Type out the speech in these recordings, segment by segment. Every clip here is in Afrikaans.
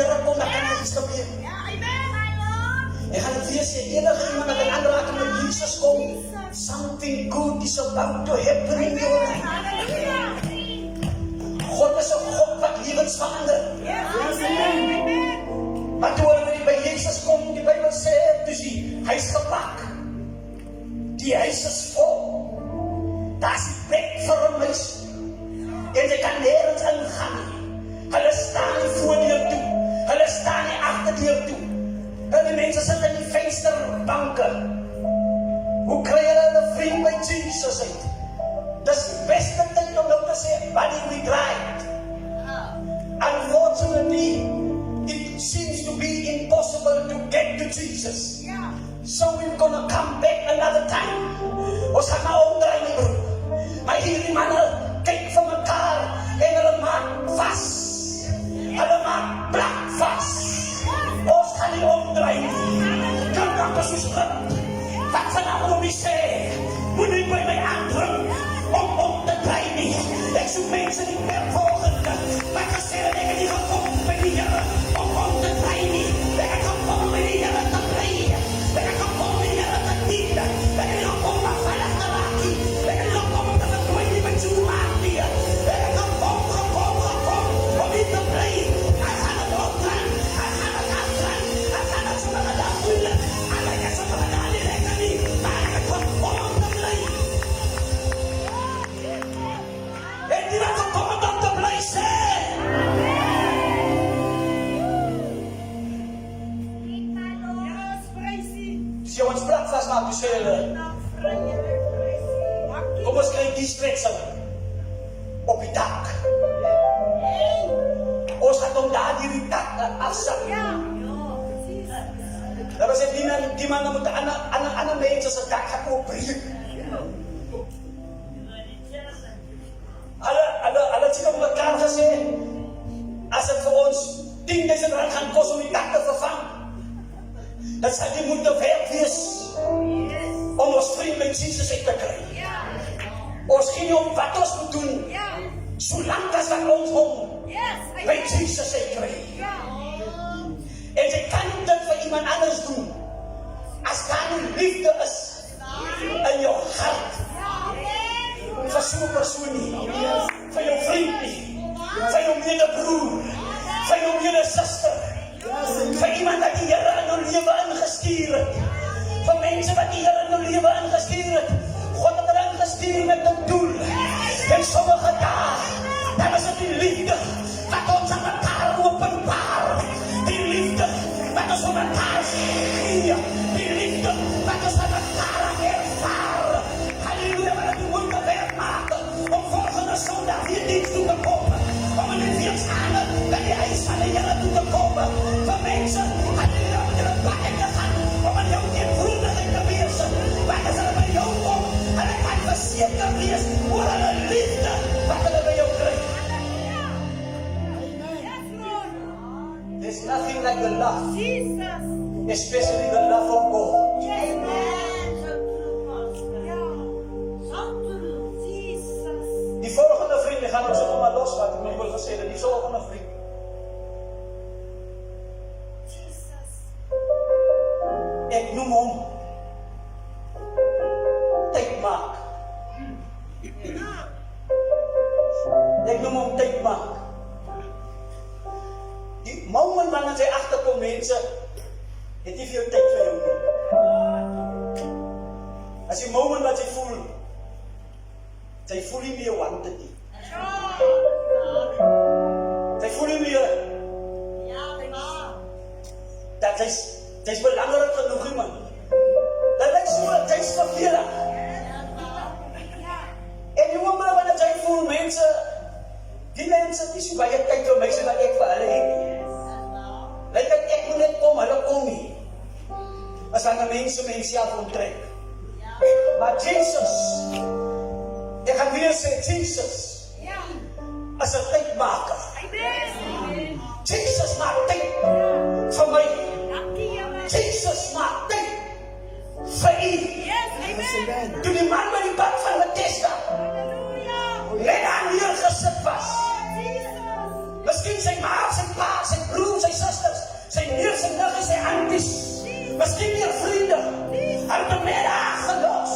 Here kom, dan kan iets gebeur. En gaan het wees, enige iemand dat in aanraking met Jesus kom, something good is about to happen in your life. God is 'n God wat lewens verander. Maar toe hulle by Jesus kom, die Bybel sê, dis die huis gepak. Die huis is vol. Daar's plek vir 'n mens. En jy kan nergens ingaan nie. Hulle staan nie voor deur toe. Hulle staan nie agter deur toe. En die mense sit in die vensterbanke. Hoe kry hulle hulle vriend by Jesus uit? Dis die beste tyd om nou te sê, buddy, we tried. Unfortunately, it seems to be impossible to get to Jesus. So we're gonna come back another time. Ons gaan maar omdraai, my broer. Maar hierdie manne kyk vir mekaar en hulle maak vas. Hulle maak plak vas. Ons gaan nie omdraai nie. Kan dan pas ons grip. Wat van Naomi sê, moenie by my aandring om te draai nie. Ek soek mense die per volgende. Maar ek sê dat ek nie gaan kom by die Here om te draai nie. Ek gaan kom by die Here te draai. Ek gaan kom by die Here te dien. Ek gaan kom maar veilig te raak nie. Ek gaan kom om te verdooi nie met jou maak nie. Ek gaan kom om nie te draai. Ek gaan het opdraai. Ek gaan het afdraai. Ek gaan het sommer met dat voelen. En ek is sommer met dat nie lekker nie. Maar ek kom om te draai. En die wat kom om te bly sê. As jy ons plek vasmaak, toe sê hulle, kom ons kry die streksel op die dak. Ons gaat om daar die dak afsak. Dat was het die man moet ander mense se dak gaan opbreek. Hulle het op mekaar gesê, as het vir ons 10.000 rand gaan kos om die dak te vervang, dat sal die moeite werd wees om ons vriend met Jesus uit te kry. Ons gee nie om wat ons moet doen, solang as wat ons hom by Jesus uit kry. En jy kan dit vir iemand anders doen, as daar nie liefde is in jou hart, vir so'n persoon nie, vir jou vriend nie, vir jou medebroer, vir jou medesister, vir iemand wat die Here in jou lewe ingestuur het, vir mense wat die Here in jou lewe ingestuur het. God het hulle ingestuur met 'n doel. En sommige dae, dan is dit die liefde wat ons aan mekaar openbaar. Die liefde wat ons aan mekaar gee. Die liefde wat ons aan mekaar ervaar. Halleluja, wat die moeite werd maak om volgende Sondag hier diens toe te kom. Om in die weersane by die huis van die Here toe te kom. Vir mense, halleluja, met hulle bakken te gaan. Om in jou eenvoudigheid te wees. Wat as hulle by jou kom, hulle kan verseker wees oor hulle liefde wat hulle by jou kry. There's nothing like the love, especially the love of God. Die volgende vriend, die gaan ons sommer maar losvat, maar ek wil gesê dat die volgende vriend, ek noem hom tydmaak. Ek noem hom tydmaak. Die moment wanneer jy agterkom mense, het nie veel tyd vir jou nie. As die moment wat jy voel nie meer wanted nie. Jy voel nie meer dat jy's belangrik genoeg iemand. Dat lyk so, jy's vervelig. En die oomblik wanneer jy voel mense, die mense die so baie tyd vir my so dat ek vir hulle het. Lyk ek moet net kom, hulle kom nie. As wanneer mense self onttrek. Maar Jesus, ek gaan weer sê, Jesus as 'n tydmaker. Jesus maak tyd vir my. Jesus maak tyd vir u. Toe die man by die bad van Bethesda net aan hier gesit was. Miskien sy ma, sy pa pa, sy broers, sy susters, sy neef, sy niggies, sy aunties, miskien meer vriende, uit die middag gelos.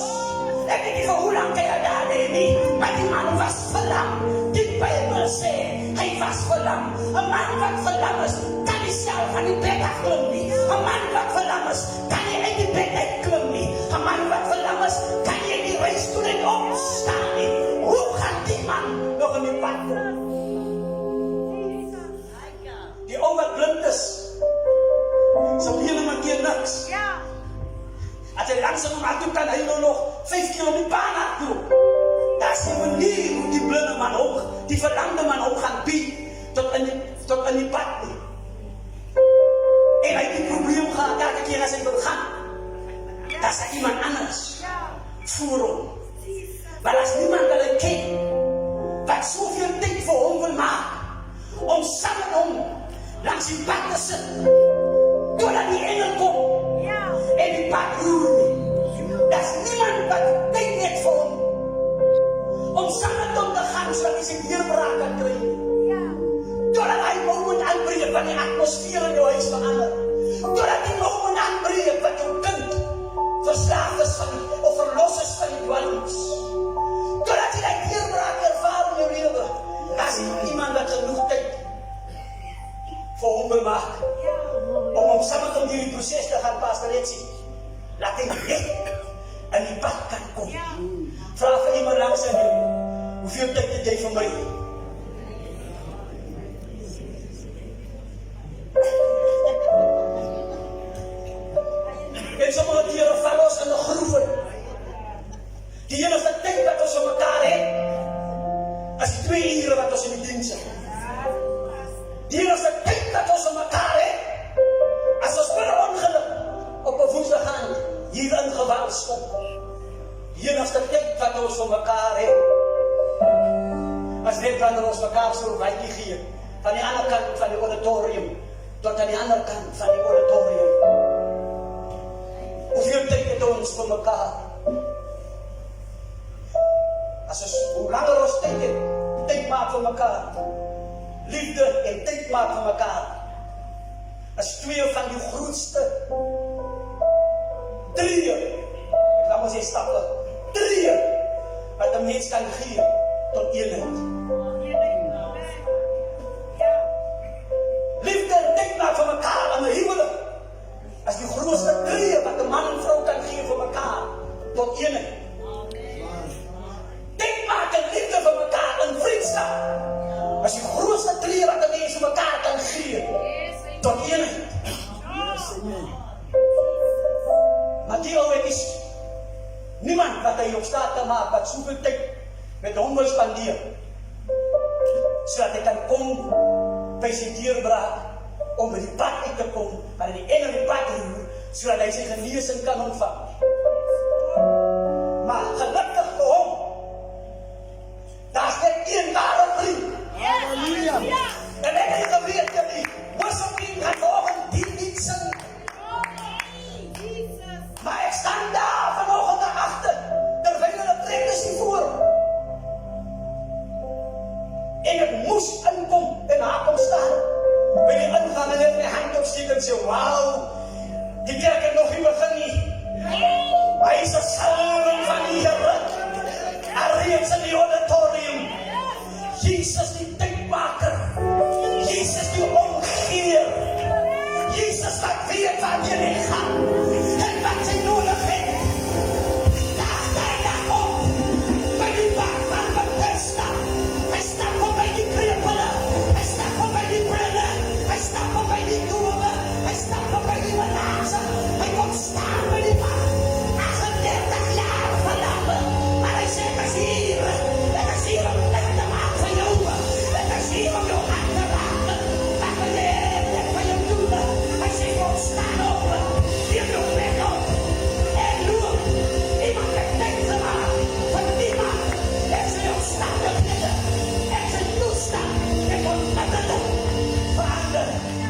Ek weet nie vir hoe lang jy daar nie, maar die man was verlam. Die Bybel sê, hy was verlam. 'n man wat verlam is, kan nie self van die bed afklim nie. 'n man wat verlam is, kan nie uit die bed uitklim nie. 'n man wat verlam is, kan nie die reisstoel en opstaan nie. Hoe gaan die man nog in die pad kom? Die ou wat blind is, sal helemaal keer niks. As hy langsom maar toe kan hy nog 5 kilometer naartoe. Dat is die manier hoe die blinde man ook, die verlamde man ook gaan bied tot in die pad nie. En hy het die probleem gehad, elke keer as hy wil gaan, dat is iemand anders voor hom. Maar as niemand wil hy ken, wat soveel tyd vir hom wil maak, om saam met hom langs die pad te sit, totdat die engel kom, en die pad roer nie. Dat is niemand wat tyd het vir hom, om saam met hom te gaan, sodat hy sy deurbraak kan kry. Totdat hy moment aanbreek, wat die atmosfeer in jou huis verander. Totdat die moment aanbreek, wat jou kind verslaaf is van die, of verlos is van die dwalings. Totdat jy die deurbraak ervaar in jou lewe. Daar is iemand wat genoeg tyd vir hom wil maak, om saam met hom die proses te gaan pas, net sien. Laat hy net in die pad kan kom. Vraag vir iemand langs aan jou, hoeveel tyd het jy vir my? En sommige kere val ons in die groeven. Die enigste tyd wat ons aan mekaar het, is die 2 ure wat ons in die diens het. Die enigste tyd wat ons aan mekaar het, as ons per ongeluk op 'n woensdag gaan, hier in geweld stop. Die enigste tyd wat ons aan mekaar het, as net wanneer ons mekaar so wykie gee, van die ander kant van die auditorium, tot aan die ander kant van die auditorium. Hoeveel tyd het ons vir mekaar? As ons, hoe langer ons tyd het, tyd maak vir mekaar. Liefde en tyd maak vir mekaar. As 2 van die grootste drieën, ek laat ons hier stappe, drieën, wat 'n mens kan gee tot eenheid. Liefde en tyd maak vir mekaar in 'n huwelik, as die grootste drieën wat 'n man en vrou kan gee vir mekaar tot eenheid. Tyd maak en liefde vir mekaar in vriendskap, as die grootste drieën wat 'n mens vir mekaar kan gee tot eenheid. Maar die ou is niemand wat hy op staat kan maak, wat soveel tyd met hom wil spandeer, sodat hy kan kom by sy deurbraak, om by die pad uit te kom, maar die engel die pad roer, sodat hy sy genesing kan ontvang. Maar gelukkig vir hom, daar is net een ware vriend. Halleluja! En ek het geweet, jullie, worshiping gaan vanoggend die lied sing. Maar ek staan daar vanoggend daarachter, terwyl hulle trek is nie voor. En ek moes inkom en haar kom staan. By die ingang en net my hand opsteek en sê, wauw, die kerk het nog nie begin nie. Hy is 'n salwing van die Here. Reeds in die auditorium. Jesus die tydmaker. Jesus die omgeer. Jesus wat weet waar jy heen gaan. En wat jy nodig het. Daar kom. By die bak van Bethesda. Hy stap op by die krepele. Hy stap op by die blinde. Hy stap op by die dove. Hy stap op by die malaatse. Hy kom staan by die bak. 38 jaar verlamme. Maar hy sê, ek is hier. Ek is hier om dit te maak vir jou. Ek is hier om jou hart te raak. Wat wil jy dit vir jou doen? Hy sê, kom staan op. Geef jou bek op. En loop. Iemand het tyd gemaakt. Van niemand. Ek sê jou staan op dit. Ek sê toestaan. Ek wil met dit verander.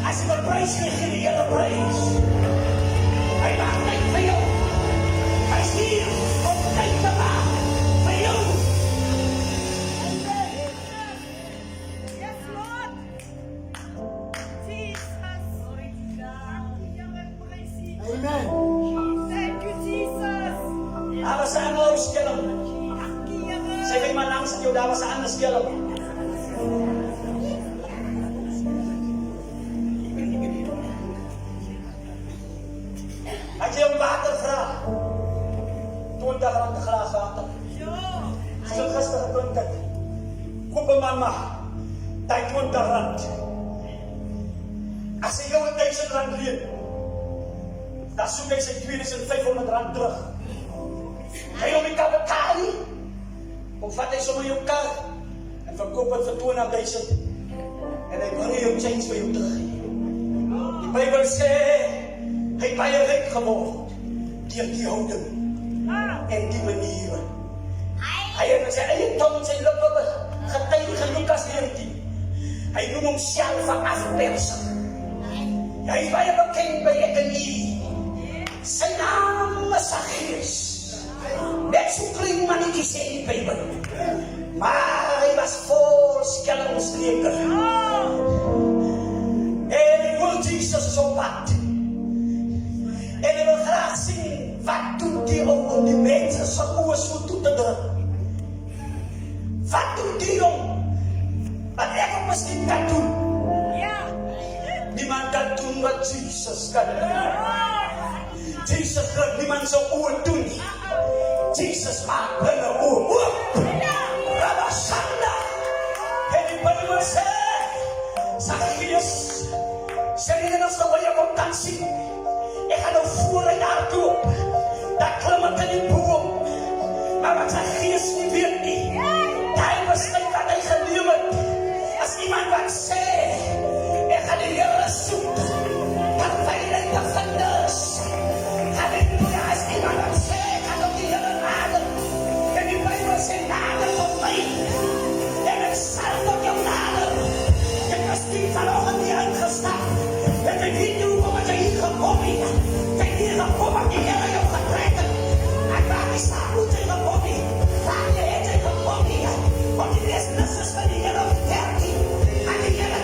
As jy wil prijs gee die Here prijs. Hy maak tyd vir jou. Hy is hier om tyd te maak vir jou. jou daar was 'n ander skelm. As jy om water vra, 20 rand 'n glas water. As jy gister gedrink het, koop 'n mama, daai 20 rand. As jy jou 1000 rand leen, dan soek hy sy 2500 rand terug. Hy hom nie kan betaal nie, of vat hy sommer jou kar, en verkoop het vir 20.000, en hy bring jou change vir jou terug. Die Bybel sê, hy baie ryk geword, deur die houding, en die maniere. Hy het sy eie tong en sy lippe getuig in Lukas 19. Hy noem homself 'n afperser. Hy is baie bekend by ek en jy. Sy naam is Zacchaeus. Net so klein mannetjie sê die Bybel. Maar hy was vol skelmstreke. En hy wil Jesus so pad. En hy wil graag sien, wat doet die om die mense sy oë so toe te druk? Wat doet die om? Wat ek ook miskien kan doen? Niemand kan doen wat Jesus kan doen. Jesus kan niemand sy oë doen nie. Jesus maak hulle oë oop. Rabashanda. En die Bybel sê, Zacchaeus, sê nie nog so wat jy ook kan sien. Ek gaan nou voor en daar toe. Daar klim ek in die boom. Maar wat Zacchaeus nie weet nie, daai besluit wat hy geneem het, as iemand wat sê, ek gaan die Here soek, dan veilig te vind is. Halleluja, as iemand wat sê, ek gaan op die Here nader, en die Bybel sê, nader tot my, en ek sal tot jou nader. Ek was nie vanoggend hier ingestap, en ek weet nie hoe wat jy hier gekom het. Jy hier gekom wat die Here jou getrek het. Ek maak nie saak hoe jy gekom het, waar jy het jy gekom het, want die rest is van die Here verwerk nie. En die Here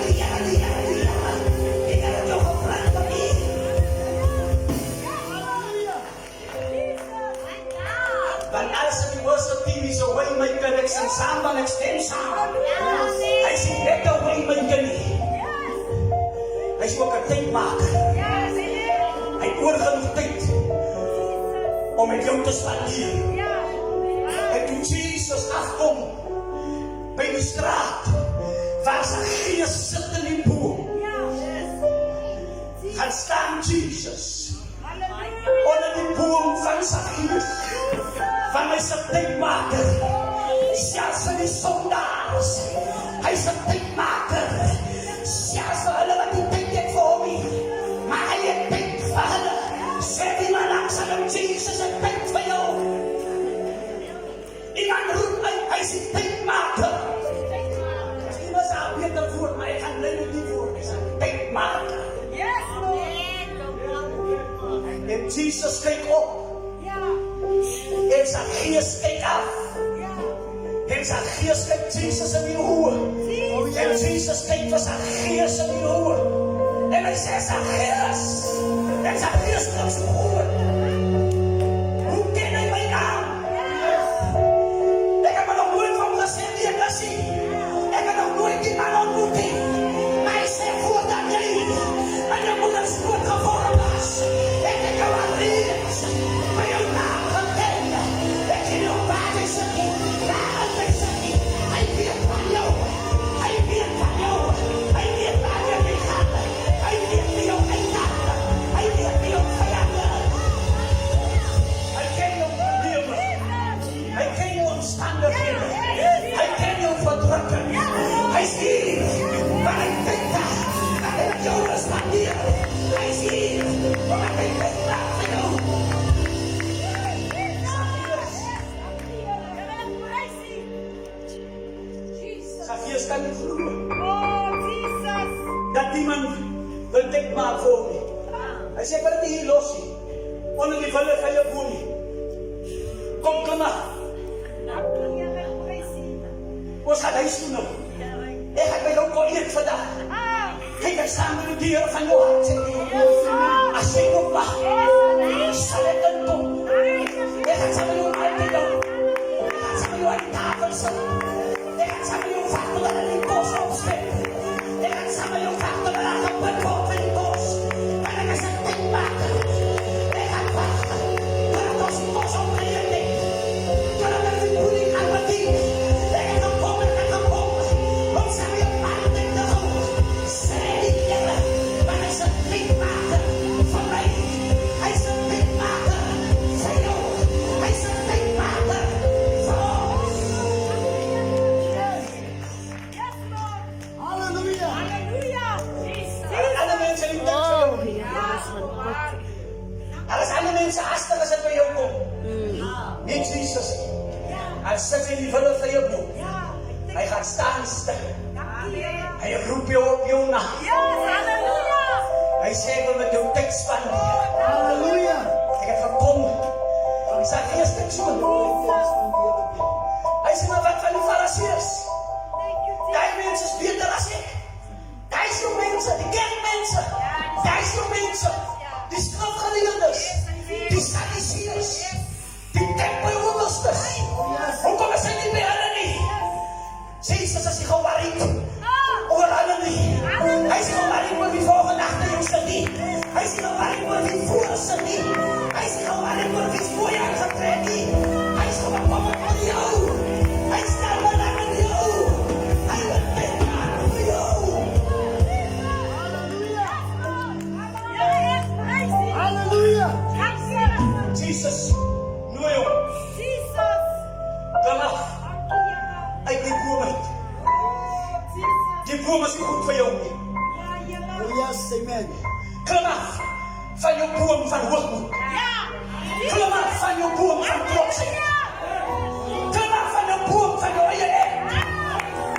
het jou gebring vir my. Want as die worship team is a waymaker, ek sing saam, dan ek stem saam. Hy sê net 'n waymaker nie. Hy is ook 'n tydmaker. Hy het oorgenoeg tyd om met jou te spandeer. En toe Jesus afkom by die straat waar Zacchaeus sit in die boom, gaan staan Jesus onder die boom van Zacchaeus, van hy se tydmaker, selfs vir die sondaars. Hy is 'n tydmaker, selfs vir hulle wat die tyd het vir hom nie, maar hy het tyd vir hulle. Sê die man langs aan hom, Jesus het tyd vir jou. Iemand roep uit, hy is die tydmaker. Dit was al beter woord, maar ek gaan net die woord, hy is 'n tydmaker. En Jesus kyk op, en Zacchaeus kyk af, en Zacchaeus kyk Jesus in die oë, en Jesus kyk vir Zacchaeus in die oë, en hy sê, Zacchaeus, en Zacchaeus klop sy oë. Hoe ken hy my naam? Ek het my nog nooit van gesê wie ek is nie. Ek het nog nooit die man ontmoet nie. Maar hy sê, voordat jy in jou moeders skoot geboren was, ek het jou alreeds by jou naam geken. Ek het jou waar jy sit nie, waar jy sit nie. Hy weet van jou. Hy weet van jou. Hy weet waar jy mee gaan. Hy weet wie jou einddaad. Hy weet wie jou vijanden. Hy ken jou problemen. Hy ken jou omstandighede. Hy ken jou verdrukking. Hy is hier, maar hy denkt dat hy met jou respondeer. Hy is hier, maar hy denkt dat vir jou. Zacchaeus kan nie glo dat iemand wil tyd maak vir hom nie. Hy sê, ek wil dit hier los nie, onder die wille van jou boom nie. Kom, klim af. Ons gaan huis toe nou. Ek gaan by jou kom eet vandag. Kyk, ek staan met die deur van jou hart. As jy nog mag, sal ek inkom. Ek gaan saam met jou aan die dag. Ek gaan saam met jou aan die tafel sit. Alas alle mensen hasten als het bij jou komt. Niet Jesus. Hij zet in die vullen van je boek. Hij gaat staan stil. Hij roept jou op jouw naam. Hij zegt wel met jouw tekst van Halleluja. ik heb gekomen. Ik zeg eerst niks doen. Hij zegt maar wat van die Fariseërs. Die mensen is beter als ik. Die is jouw mensen, die kerkmensen. Die is jouw mensen. Die strafgeleerders. Die Sadduceërs. Die tempelhoeders. Hoekom is hy nie by hulle nie? Jesus is nie geworried oor hulle nie. Hy is nie geworried oor wie volgende agter jou sit nie. Hy is nie geworried oor wie voor sit nie. Hy is nie geworried oor wie voor jou getrek nie. Hy is geworried oor jou. Hy stel belang in jou. Hy wil denk aan vir jou. Halleluja. Jesus, nooi hom. Kom af. Uit die boom uit. Die boom is nie goed vir jou nie. Oh yes, amen. Klim af van jou boom van hoogmoed. Klim af van jou boom van trotsheid. Klim af van jou boom van jou eie ek.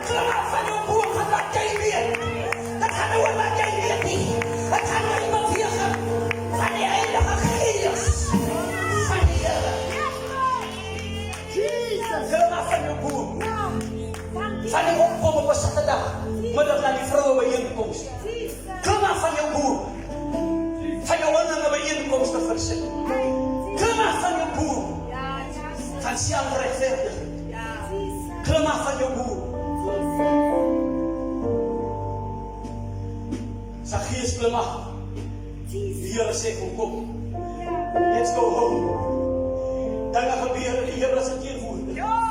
Klim af van jou boom van wat jy weet. Het gaan nou oor wat jy weet nie. Het gaan nou iemand weergaan van die Heilige Gees. Van die Here. Klim af van jou boom. Van die opkom op 'n Saterdag, middag na die vroue byeenkomst. Klim af van jou boom. Van jou onderlinge byeenkomste versit. Klim af van jou boom. Van selfregverdiging. Klim af van jou boom. Zacchaeus klim af. Die Here sê kom. Let's go home. Dan gebeur die Here se teenwoordigheid.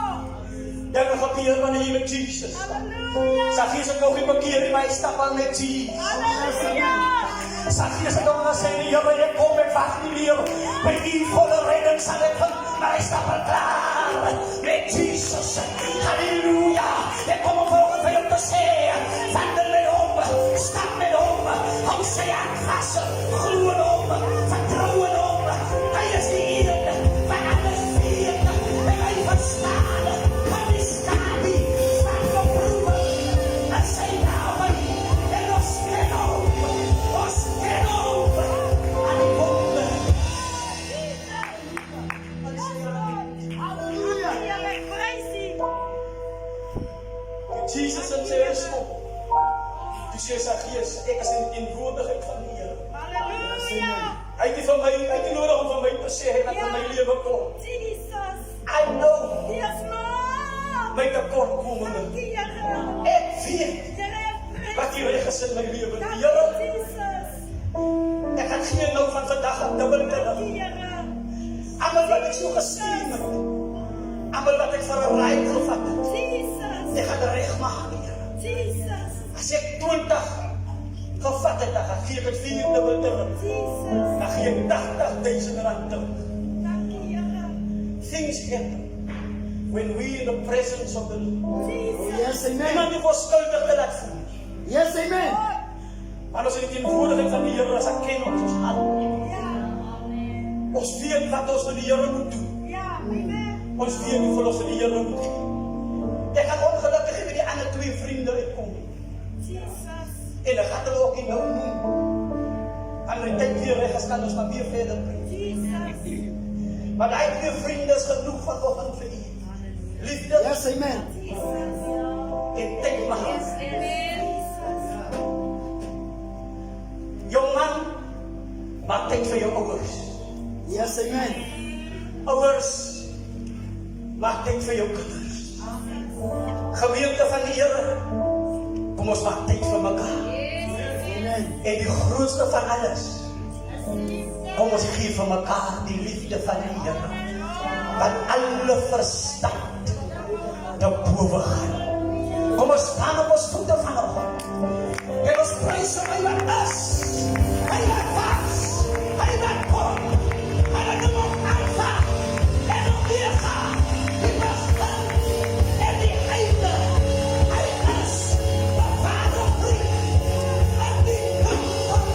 Dan gebeur wanneer jy met Jesus stap. Zacchaeus het nog nie bekeer nie, maar hy stap al met Jesus. Zacchaeus het nog gesê, die Here, ek kom, ek wag nie meer. By die volle redding sal ek vind, maar hy stap al klaar met Jesus. Halleluja. Ek kom om volgende vir jou te sê, wandel met hom, stap met hom, hou sy aan vas, glo in hom, vertrou in hom. Hy is die Here van alles weet, en hy verstaan, van die skadu, van beproewe, en sy name, en ons ken hom, aan die wonde. Jesus en sy huis kom. Die sê Zacchaeus, ek is in die teenwoordigheid van die Here. Hy het nie van my, hy het nie nodig om van my te sê, hy laat van my lewe kom. I know my tekortkominge. Ek weet wat die reg is in my lewe. Die Here, ek gaan geen nou van vandag aan dubbel terug. Amal wat ek so geskreem het, amal wat ek vir 'n raai gevat het, ek gaan reg maak, Here. As ek 20 gevat het, dan gee ek het 4 dubbel terug. Dan gee ek 80.000 rand terug. Things happen when we in the presence of the Lord. Oh yes, amen. Niemand die verskuldig te laat voel. Yes, amen. Maar ons in die teenwoordigheid van die Here, as ek ken ons hart. Ons weet wat ons met die Here moet doen. Ons weet nie vir ons met die Here moet doen. Ek gaan ongelukkig met die ander 2 vriende uitkom. En dan gaat hulle ook nie nou nie. En die tyd weer weg is, kan ons maar weer verder bring. Maar die 2 vriende is genoeg vanoggend vir u. Liefde Yes, amen. en tyd mag. Jou man, maak tyd vir jou ouers. Yes, amen. Ouers, maak tyd vir jou kinders. Gemeente van die Here, kom ons maak tyd vir mekaar. Amen. En die grootste van alles, kom ons gee vir mekaar die liefde van die Here, wat alle verstand te bowe gaan. Kom ons staan op ons voete vanoggend. En ons prys hom, hy wat is, hy wat was, hy wat kom, hy wat nog Alpha en Omega, die begin en die einde. Hy is die Vader, en die Vader,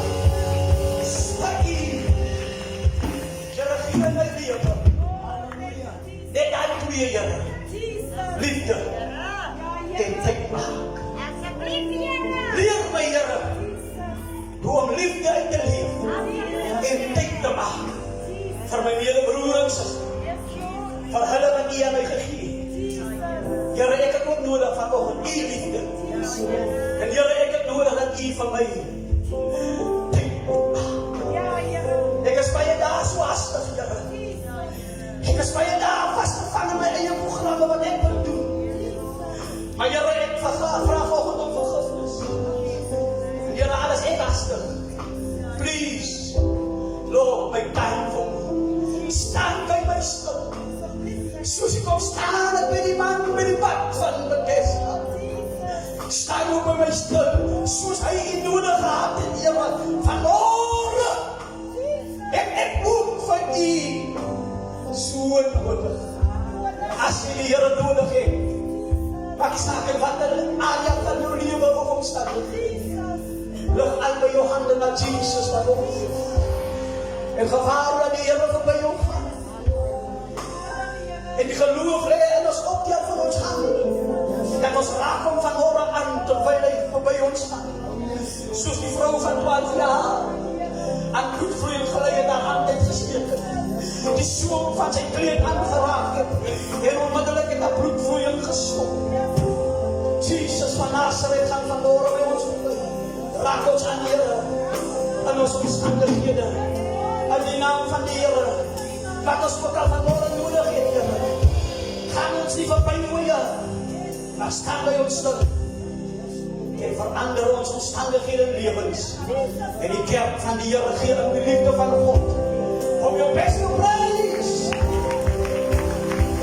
Ik is bij je daar zwaastig, Heer. Ik is bij je daar vastgevangen met je programma wat ik wil doen. Maar Heer, ik vraag ook om vergifnis. Heer, alles is lastig. Please, Lord, my time for me. Stand bij mij stil. Soos ik kom staan bij die man met die pad van Bethesda. Staan ook bij mij stil. Soos hy u nodig gehad het, Heer, vanmorgen. Ik moet van u so nodig. As jy die Here nodig het, maak saak in wat area van jou lewe of omstandighede. Lig al by jou hande na Jesus vanoggend. En gevaar dat die Here verby jou gaan. En die geloof lê in ons opdeel van ons hande. Dat ons raak om van horen aan terwyl hy verby ons gaan. Soos die vrou van 12 jaar aan bloedvloeiing gelei het haar hand uitgesteek het. Die soem van sy kleed aangeraak het. En onmiddellik het haar bloedvloeiing gestop. Jesus van Nazareth gaan vanmorgen by ons verby. Raak ons aan Here in ons omstandighede. In die naam van die Here. Wat ons ook al vanmorgen nodig het, Here. Gaan ons nie verby jou, Here. Maar staan by ons stil. En verander ons omstandighede en lewens. En die kerk van die Here gee in die liefde van God. Om jou beste prijs.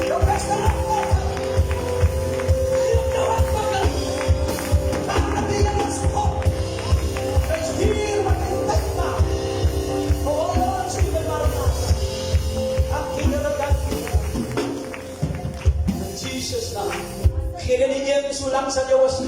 Jou beste antwoord. Jou antwoord. Daar die Here ons God. Wees hier wat hy tyd maak. Voor ons lieve Maranatha. Dank die Here, dank die Here. In Jesus naam. Gee die een so langs aan jou as